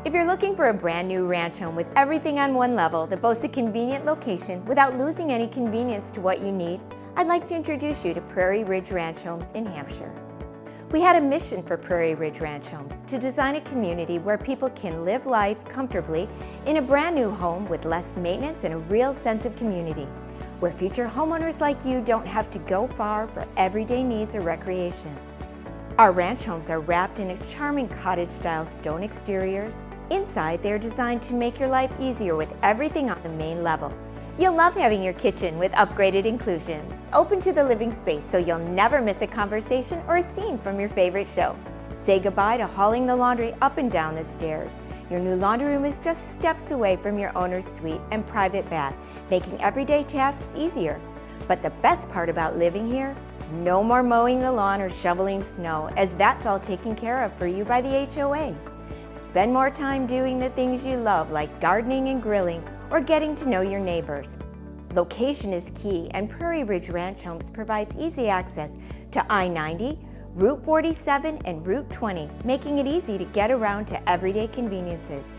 If you're looking for a brand new ranch home with everything on one level that boasts a convenient location without losing any convenience to what you need, I'd like to introduce you to Prairie Ridge Ranch Homes in Hampshire. We had a mission for Prairie Ridge Ranch Homes to design a community where people can live life comfortably in a brand new home with less maintenance and a real sense of community, where future homeowners like you don't have to go far for everyday needs or recreation. Our ranch homes are wrapped in charming cottage-style stone exteriors. Inside, they're designed to make your life easier with everything on the main level. You'll love having your kitchen with upgraded inclusions, open to the living space so you'll never miss a conversation or a scene from your favorite show. Say goodbye to hauling the laundry up and down the stairs. Your new laundry room is just steps away from your owner's suite and private bath, making everyday tasks easier. But the best part about living here? No more mowing the lawn or shoveling snow, as that's all taken care of for you by the HOA. Spend more time doing the things you love, like gardening and grilling, or getting to know your neighbors. Location is key, and Prairie Ridge Ranch Homes provides easy access to I-90, Route 47, and Route 20, making it easy to get around to everyday conveniences.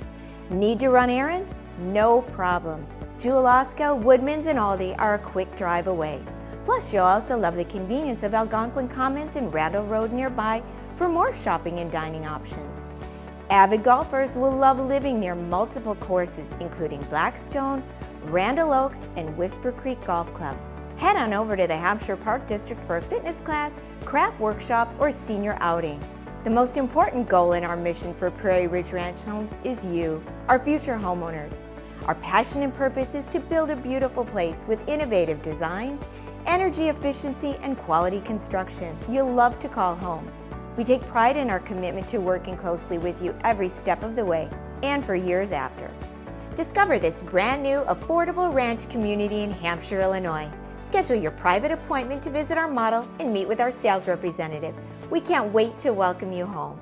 Need to run errands? No problem. Jewel Osco, Woodman's, and Aldi are a quick drive away. Plus, you'll also love the convenience of Algonquin Commons and Randall Road nearby for more shopping and dining options. Avid golfers will love living near multiple courses, including Blackstone, Randall Oaks, and Whisper Creek Golf Club. Head on over to the Hampshire Park District for a fitness class, craft workshop, or senior outing. The most important goal in our mission for Prairie Ridge Ranch Homes is you, our future homeowners. Our passion and purpose is to build a beautiful place with innovative designs, energy efficiency, and quality construction you'll love to call home. We take pride in our commitment to working closely with you every step of the way and for years after. Discover this brand new, affordable ranch community in Hampshire, Illinois. Schedule your private appointment to visit our model and meet with our sales representative. We can't wait to welcome you home.